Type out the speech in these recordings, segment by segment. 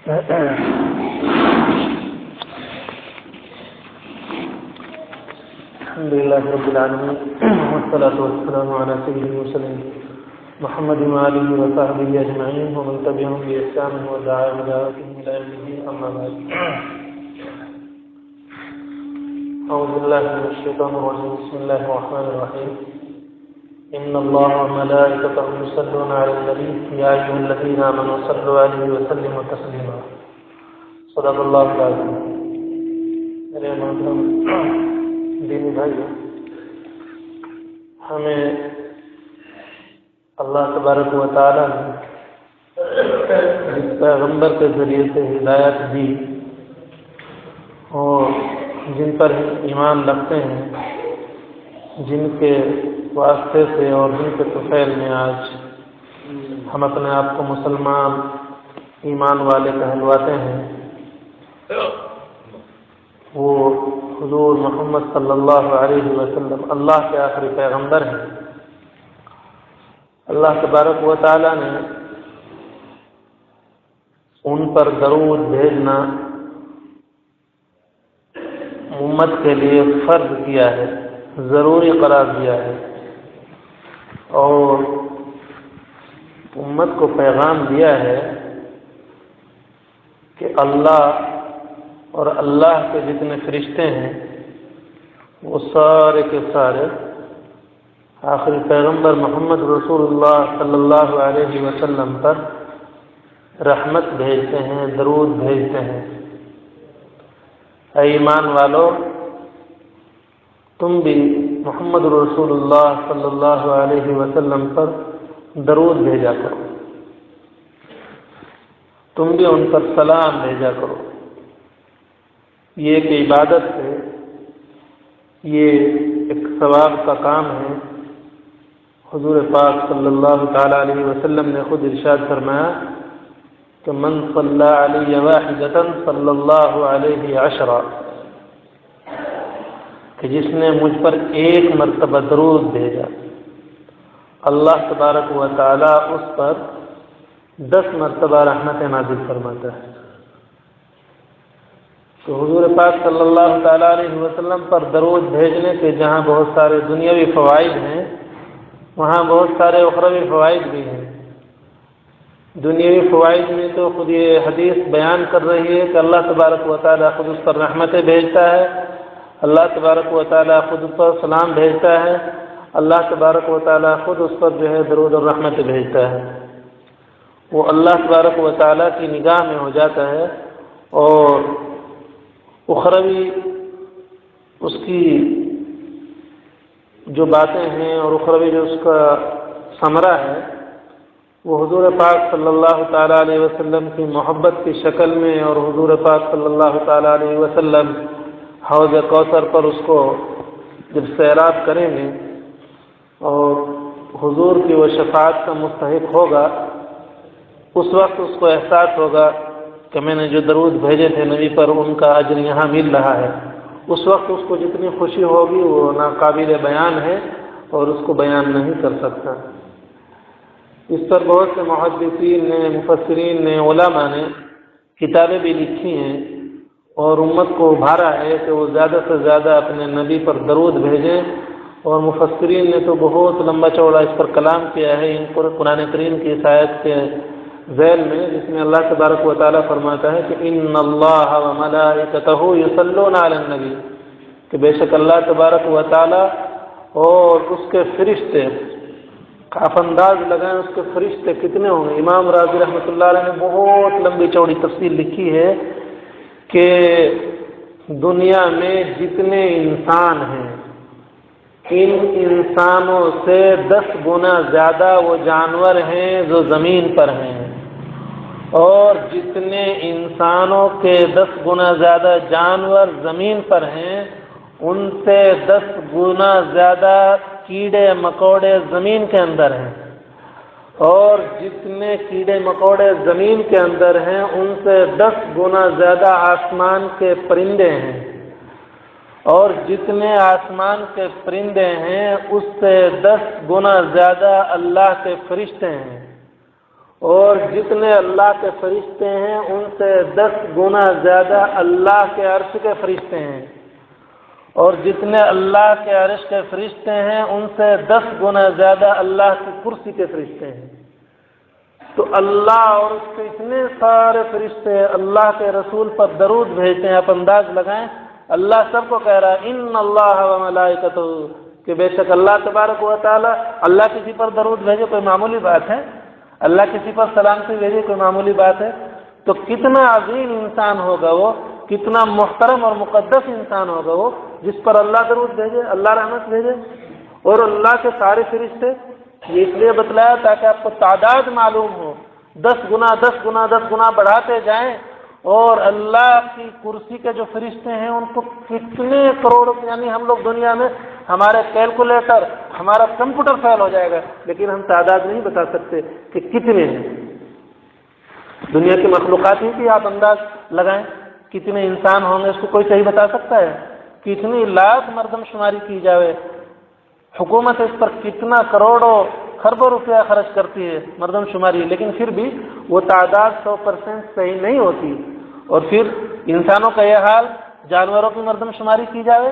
الحمد لله رب العالمين والصلاة والسلام على سيد المرسلين محمد وآله وصحبه أجمعين ومن تبعهم بإحسان ودعا بدعوتهم إلى يوم الدين أما بعد. أعوذ بالله من الشيطان الرجيم. بسم الله الرحمن الرحيم. إن الله وملائكته يصلون على النبي يا أيها الذين آمنوا صلوا عليه وسلموا تسليما. صدق الله العظيم. میرے محترم دینی بھائیو، ہمیں اللہ تبارک و تعالی نے جس پیغمبر کے ذریعے سے ہدایت دی اور جن پر ایمان رکھتے ہیں، جن کے واسطے سے اور جن کے طفیل میں آج ہم اپنے آپ کو مسلمان ایمان والے کہلواتے ہیں، وہ حضور محمد صلی اللہ علیہ وسلم اللہ کے آخری پیغمبر ہیں. اللہ تبارک و تعالی نے ان پر درود بھیجنا امت کے لیے فرض کیا ہے، ضروری قرار دیا ہے، اور امت کو پیغام دیا ہے کہ اللہ اور اللہ کے جتنے فرشتے ہیں وہ سارے کے سارے آخری پیغمبر محمد رسول اللہ صلی اللہ علیہ وسلم پر رحمت بھیجتے ہیں، درود بھیجتے ہیں. اے ایمان والو، تم بھی محمد رسول اللہ صلی اللہ علیہ وسلم پر درود بھیجا کرو، تم بھی ان پر سلام بھیجا کرو. یہ ایک عبادت ہے، یہ ایک ثواب کا کام ہے. حضور پاک صلی اللہ تعالی علیہ وسلم نے خود ارشاد فرمایا کہ من صلی علی واحدۃ صلی اللہ علیہ عشرہ، کہ جس نے مجھ پر ایک مرتبہ درود بھیجا، اللہ تبارک و تعالی اس پر 10 مرتبہ رحمت نازل فرماتا ہے. تو حضور پاک صلی اللہ تعالی علیہ وسلم پر درود بھیجنے کے جہاں بہت سارے دنیاوی فوائد ہیں، وہاں بہت سارے اخروی فوائد بھی ہیں. دنیاوی فوائد میں تو خود یہ حدیث بیان کر رہی ہے کہ اللہ تبارک و تعالی خود اس پر رحمتیں بھیجتا ہے، اللہ تبارک و تعالی خود اس پر سلام بھیجتا ہے، اللہ تبارک و تعالی خود اس پر جو ہے درود اور رحمت بھیجتا ہے. وہ اللہ تبارک و تعالی کی نگاہ میں ہو جاتا ہے، اور اخروی اس کی جو باتیں ہیں اور اخروی جو اس کا ثمرہ ہے، وہ حضور پاک صلی اللہ تعالی علیہ وسلم کی محبت کی شکل میں، اور حضور پاک صلی اللہ تعالی علیہ وسلم حوض کوثر پر اس کو جب سیراب کریں گے اور حضور کی وہ شفاعت کا مستحق ہوگا، اس وقت اس کو احساس ہوگا کہ میں نے جو درود بھیجے تھے نبی پر، ان کا اجر یہاں مل رہا ہے. اس وقت اس کو جتنی خوشی ہوگی وہ ناقابل بیان ہے اور اس کو بیان نہیں کر سکتا. اس پر بہت سے محدثین نے، مفسرین نے، علماء نے کتابیں بھی لکھی ہیں اور امت کو ابھارا ہے کہ وہ زیادہ سے زیادہ اپنے نبی پر درود بھیجیں. اور مفسرین نے تو بہت لمبا چوڑا اس پر کلام کیا ہے ان قرآن کریم کی اس آیت کے ذیل میں، جس میں اللہ تبارک و تعالی فرماتا ہے کہ ان اللہ وملائکتہ یصلون علی النبی، کہ بے شک اللہ تبارک و تعالی اور اس کے فرشتے، آپ انداز لگائیں اس کے فرشتے کتنے ہوں گے. امام راضی رحمۃ اللہ علیہ نے بہت لمبی چوڑی تفصیل لکھی ہے کہ دنیا میں جتنے انسان ہیں، ان انسانوں سے 10 گنا زیادہ وہ جانور ہیں جو زمین پر ہیں، اور جتنے انسانوں کے 10 گنا زیادہ جانور زمین پر ہیں، ان سے 10 گنا زیادہ کیڑے مکوڑے زمین کے اندر ہیں، اور جتنے کیڑے مکوڑے زمین کے اندر ہیں ان سے 10 گنا زیادہ آسمان کے پرندے ہیں، اور جتنے آسمان کے پرندے ہیں اس سے 10 گنا زیادہ اللہ کے فرشتے ہیں، اور جتنے اللہ کے فرشتے ہیں ان سے 10 گنا زیادہ اللہ کے عرش کے فرشتے ہیں، اور جتنے اللہ کے عرش کے فرشتے ہیں ان سے 10 گنا زیادہ اللہ کی کرسی کے فرشتے ہیں۔ تو اللہ اور اس کے اتنے سارے فرشتے اللہ کے رسول پر درود بھیجتے ہیں۔ آپ انداز لگائیں، اللہ سب کو کہہ رہا ہے ان اللہ و ملائکتہ، کہ بے شک اللہ تبارک و تعالی، اللہ کسی پر درود بھیجے کوئی معمولی بات ہے؟ اللہ کسی پر سلامتی بھیجے کوئی معمولی بات ہے؟ تو کتنا عظیم انسان ہوگا وہ، کتنا محترم اور مقدس انسان ہوگا وہ جس پر اللہ درود بھیجے، اللہ رحمت بھیجے۔ اور اللہ کے سارے فرشتے، یہ اس لیے بتلایا تاکہ آپ کو تعداد معلوم ہو، 10 گنا 10 گنا 10 گنا بڑھاتے جائیں، اور اللہ کی کرسی کے جو فرشتے ہیں ان کو کتنے کروڑ، یعنی ہم لوگ دنیا میں ہمارے کیلکولیٹر، ہمارا کمپیوٹر فیل ہو جائے گا، لیکن ہم تعداد نہیں بتا سکتے کہ کتنے ہیں۔ دنیا کی مخلوقات ہی کی آپ انداز لگائیں کتنے انسان ہوں گے، اس کو کوئی صحیح بتا سکتا ہے؟ کتنی لاکھ مردم شماری کی جائے، حکومت اس پر کتنا کروڑوں خربوں روپیہ خرچ کرتی ہے مردم شماری، لیکن پھر بھی وہ تعداد 100% صحیح نہیں ہوتی۔ اور پھر انسانوں کا یہ حال، جانوروں کی مردم شماری کی جائے،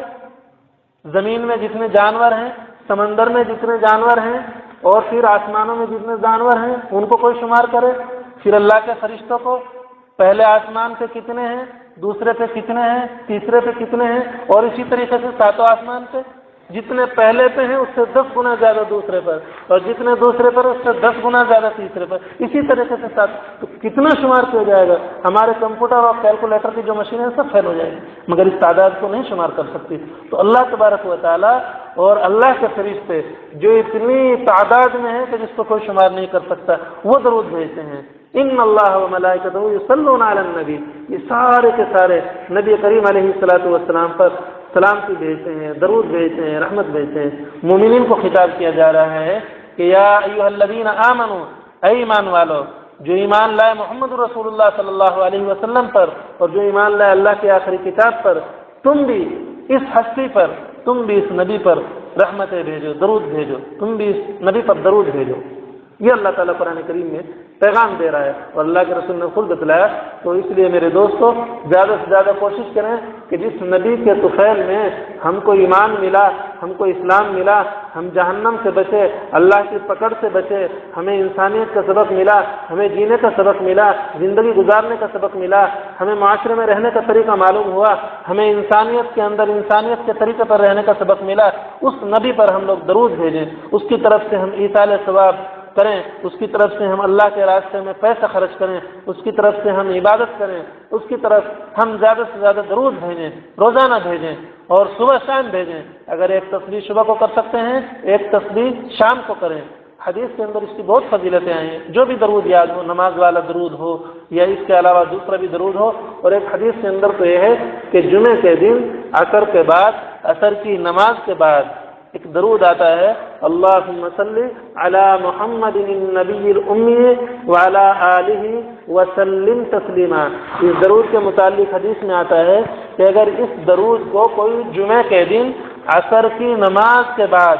زمین میں جتنے جانور ہیں، سمندر میں جتنے جانور ہیں، اور پھر آسمانوں میں جتنے جانور ہیں ان کو کوئی شمار کرے، پھر اللہ کے فرشتوں کو پہلے آسمان پہ کتنے ہیں، دوسرے پہ کتنے ہیں، تیسرے پہ کتنے ہیں، اور اسی طریقے سے 7 آسمان پہ جتنے پہلے پہ ہیں اس سے 10 گنا زیادہ دوسرے پر، اور جتنے دوسرے پر اس سے 10 گنا زیادہ تیسرے پر، اسی طریقے سے ساتھ تو کتنا شمار کیا جائے گا؟ ہمارے کمپیوٹر اور کیلکولیٹر کی جو مشینیں سب فیل ہو جائیں گی، مگر اس تعداد کو نہیں شمار کر سکتی۔ تو اللہ تبارک و تعالیٰ اور اللہ کے فرشتے جو اتنی تعداد میں ہیں کہ جس کو کوئی شمار نہیں کر سکتا، وہ درود بھیجتے ہیں۔ ان اللہ و ملائکتہ یصلون علی النبی، یہ سارے کے سارے نبی کریم علیہ الصلوۃ والسلام پر سلامتی بھیجتے ہیں، درود بھیجتے ہیں، رحمت بھیجتے ہیں۔ مومنین کو خطاب کیا جا رہا ہے کہ یا ایھا الذین آمنوا، اے ایمان والو جو ایمان لائے محمد رسول اللہ صلی اللہ علیہ وسلم پر، اور جو ایمان لائے اللہ کی آخری کتاب پر، تم بھی اس ہستی پر، تم بھی اس نبی پر رحمتیں بھیجو، درود بھیجو، تم بھی اس نبی پر درود بھیجو۔ یہ اللہ تعالیٰ قرآن کریم میں پیغام دے رہا ہے، اور اللہ کے رسول نے خود بتلایا۔ تو اس لیے میرے دوستو، زیادہ سے زیادہ کوشش کریں کہ جس نبی کے طفیل میں ہم کو ایمان ملا، ہم کو اسلام ملا، ہم جہنم سے بچے، اللہ کی پکڑ سے بچے، ہمیں انسانیت کا سبق ملا، ہمیں جینے کا سبق ملا، زندگی گزارنے کا سبق ملا، ہمیں معاشرے میں رہنے کا طریقہ معلوم ہوا، ہمیں انسانیت کے اندر انسانیت کے طریقے پر رہنے کا سبق ملا، اس نبی پر ہم لوگ درود بھیجیں، اس کی طرف سے ہم ایصال ثواب کریں، اس کی طرف سے ہم اللہ کے راستے میں پیسہ خرچ کریں، اس کی طرف سے ہم عبادت کریں، اس کی طرف ہم زیادہ سے زیادہ درود بھیجیں، روزانہ بھیجیں، اور صبح شام بھیجیں۔ اگر ایک تسبیح صبح کو کر سکتے ہیں، ایک تسبیح شام کو کریں۔ حدیث کے اندر اس کی بہت فضیلتیں آئی ہیں، جو بھی درود یاد ہو، نماز والا درود ہو یا اس کے علاوہ دوسرا بھی درود ہو۔ اور ایک حدیث کے اندر تو یہ ہے کہ جمعے کے دن عصر کے بعد، عصر کی نماز کے بعد ایک درود آتا ہے، اللہم صلی علی محمد النبی الامی وعلی آلہ وسلم تسلیما۔ اس درود کے متعلق حدیث میں آتا ہے کہ اگر اس درود کو کوئی جمعے کے دن عصر کی نماز کے بعد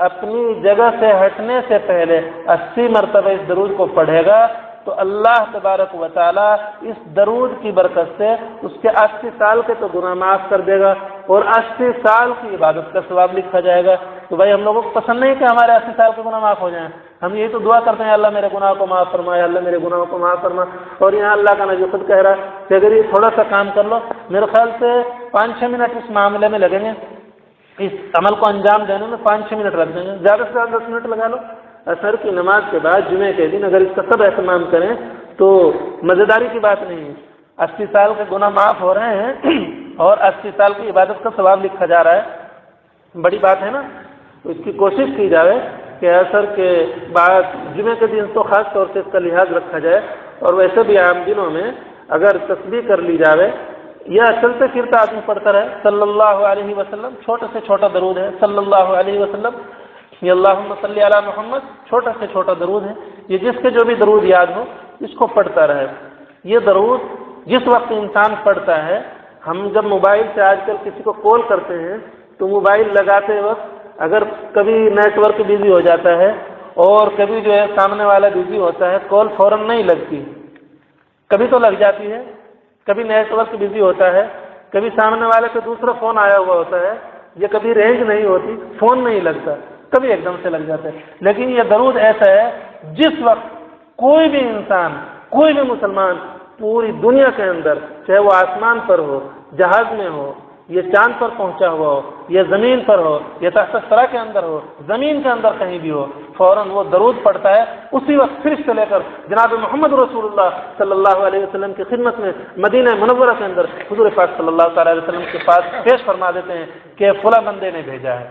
اپنی جگہ سے ہٹنے سے پہلے 80 مرتبہ اس درود کو پڑھے گا تو اللہ تبارک و تعالی اس درود کی برکت سے اس کے 80 سال کے تو گناہ معاف کر دے گا، اور 80 سال کی عبادت کا ثواب لکھا جائے گا۔ تو بھائی ہم لوگوں کو پسند نہیں کہ ہمارے 80 سال کے گناہ معاف ہو جائیں، ہم یہی تو دعا کرتے ہیں اللہ میرے گناہ کو معاف فرمائے، اللہ میرے گناہوں کو معاف فرما۔ اور یہاں اللہ کا نبی خود کہہ رہا ہے کہ اگر یہ تھوڑا سا کام کر لو، میرے خیال سے 5-6 منٹ اس معاملے میں لگیں گے، اس عمل کو انجام دینے میں 5-6 منٹ لگ جائیں گے، زیادہ سے زیادہ 10 منٹ لگا لو۔ عصر کی نماز کے بعد جمعے کے دن اگر اس کا سب اہتمام کریں تو مزیداری کی بات نہیں ہے، 80 سال کے گناہ معاف ہو رہے ہیں اور 80 سال کی عبادت کا ثواب لکھا جا رہا ہے، بڑی بات ہے نا۔ تو اس کی کوشش کی جائے کہ عصر کے بعد جمعے کے دن تو خاص طور سے اس کا لحاظ رکھا جائے، اور ویسے بھی عام دنوں میں اگر تسبیح کر لی جائے یا چلتے پھرتا آدمی پڑھتا رہے صلی اللہ علیہ وسلم، چھوٹا سے چھوٹا درود ہے صلی اللہ علیہ وسلم، یہ اللہم صلی علی محمد چھوٹا سے چھوٹا درود ہے، یہ جس کے جو بھی درود یاد ہو اس کو پڑھتا رہے۔ یہ درود جس وقت انسان پڑھتا ہے، ہم جب موبائل سے آج کل کسی کو کال کرتے ہیں تو موبائل لگاتے وقت اگر کبھی نیٹ ورک بزی ہو جاتا ہے اور کبھی جو ہے سامنے والا بزی ہوتا ہے، کال فوراً نہیں لگتی، کبھی تو لگ جاتی ہے، کبھی نیٹ ورک بزی ہوتا ہے، کبھی سامنے والے پہ دوسرا فون آیا ہوا ہوتا ہے، یہ کبھی رینج نہیں ہوتی، فون نہیں لگتا، کبھی ایک دم سے لگ جاتا ہے۔ لیکن یہ درود ایسا ہے جس وقت کوئی بھی انسان، کوئی بھی مسلمان پوری دنیا کے اندر، چاہے وہ آسمان پر ہو، جہاز میں ہو، یہ چاند پر پہنچا ہوا ہو، یہ زمین پر ہو، یہ تحت الثری کے اندر ہو، زمین کے اندر کہیں بھی ہو، فوراً وہ درود پڑھتا ہے، اسی وقت پھر سے لے کر جناب محمد رسول اللہ صلی اللہ علیہ وسلم کی خدمت میں مدینہ منورہ کے اندر حضور پاک صلی اللہ تعالی علیہ وسلم کے پاس پیش فرما دیتے ہیں کہ فلاں بندے نے بھیجا ہے،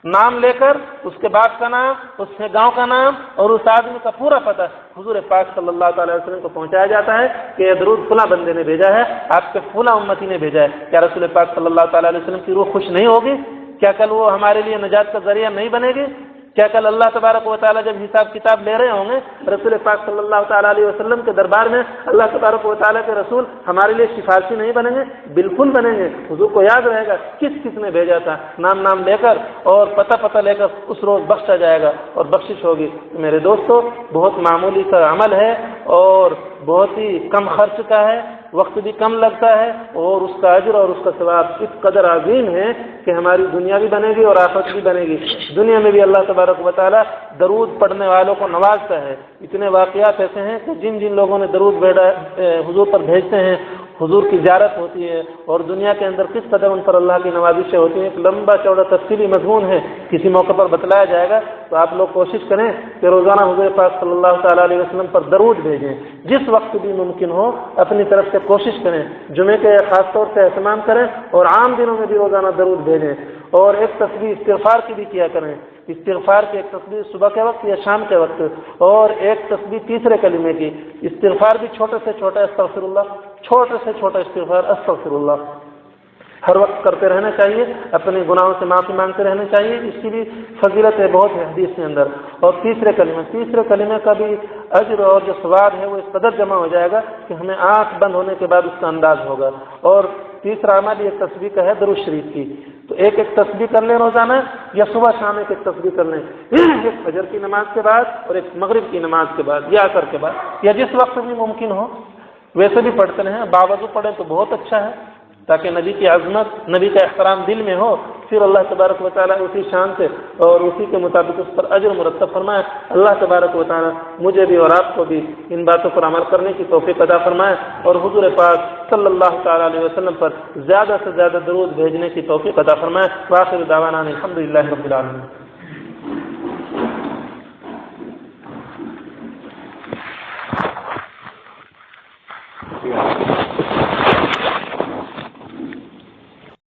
نام لے کر اس کے باپ کا نام، اس کے گاؤں کا نام اور اس آدمی کا پورا پتہ حضور پاک صلی اللہ تعالی وسلم کو پہنچایا جاتا ہے کہ یہ درود فلاں بندے نے بھیجا ہے، آپ کے فلاں امتی نے بھیجا ہے۔ کیا رسول پاک صلی اللہ تعالی علیہ وسلم کی روح خوش نہیں ہوگی؟ کیا کل وہ ہمارے لیے نجات کا ذریعہ نہیں بنے گی؟ کیا کل اللہ تبارک و تعالیٰ جب حساب کتاب لے رہے ہوں گے رسول پاک صلی اللہ تعالیٰ علیہ وسلم کے دربار میں اللہ تبارک و تعالیٰ کے رسول ہمارے لیے سفارشی نہیں بنیں گے؟ بالکل بنیں گے۔ حضور کو یاد رہے گا کس کس نے بھیجا تھا، نام لے کر اور پتہ لے کر اس روز بخشا جائے گا اور بخشش ہوگی۔ میرے دوستو، بہت معمولی کا عمل ہے اور بہت ہی کم خرچ کا ہے، وقت بھی کم لگتا ہے اور اس کا اجر اور اس کا ثواب اس قدر عظیم ہے کہ ہماری دنیا بھی بنے گی اور آخرت بھی بنے گی۔ دنیا میں بھی اللہ تبارک و تعالیٰ درود پڑھنے والوں کو نوازتا ہے۔ اتنے واقعات ایسے ہیں کہ جن لوگوں نے درود حضور پر بھیجتے ہیں، حضور کی زیارت ہوتی ہے اور دنیا کے اندر کس قدر ان پر اللہ کی نوازشیں ہوتی ہیں، ایک لمبا چوڑا تفصیلی مضمون ہے، کسی موقع پر بتلایا جائے گا۔ تو آپ لوگ کوشش کریں کہ روزانہ حضور پاک صلی اللہ تعالیٰ علیہ وسلم پر درود بھیجیں، جس وقت بھی ممکن ہو اپنی طرف سے کوشش کریں، جمعے کے خاص طور سے اہتمام کریں اور عام دنوں میں بھی روزانہ درود بھیجیں، اور ایک تسبیح استغفار کی بھی کیا کریں۔ استغفار کی ایک تسبیح صبح کے وقت یا شام کے وقت، اور ایک تسبیح تیسرے کلمے کی۔ استغفار بھی چھوٹے سے چھوٹا استغفر اللہ، چھوٹے سے چھوٹا استغفار استغفر اللہ ہر وقت کرتے رہنا چاہیے، اپنے گناہوں سے معافی مانگتے رہنا چاہیے، اس کی بھی فضیلت ہے بہت ہے حدیث کے اندر۔ اور تیسرے کلمے کا بھی اجر اور جو ثواب ہے وہ اس قدر جمع ہو جائے گا کہ ہمیں آنکھ بند ہونے کے بعد اس کا انداز ہوگا۔ اور تیسرا عمل یہ تسبیح کا ہے درود شریف کی، تو ایک تسبیح کر لیں روزانہ یا صبح شام ایک تسبیح کر لیں، ایک فجر کی نماز کے بعد اور ایک مغرب کی نماز کے بعد یا عصر کے بعد، یا جس وقت بھی ممکن ہو۔ ویسے بھی پڑھتے ہیں، باوضو پڑھیں تو بہت اچھا ہے، تاکہ نبی کی عظمت، نبی کا احترام دل میں ہو، پھر اللہ تبارک و تعالیٰ اسی شان سے اور اسی کے مطابق اس پر اجر مرتب فرمائے۔ اللہ تبارک و تعالیٰ مجھے بھی اور آپ کو بھی ان باتوں پر عمل کرنے کی توفیق عطا فرمائے اور حضور پاک صلی اللہ تعالیٰ علیہ وسلم پر زیادہ سے زیادہ درود بھیجنے کی توفیق عطا فرمائے۔ وآخر دعوانا الحمدللہ رب العالمین۔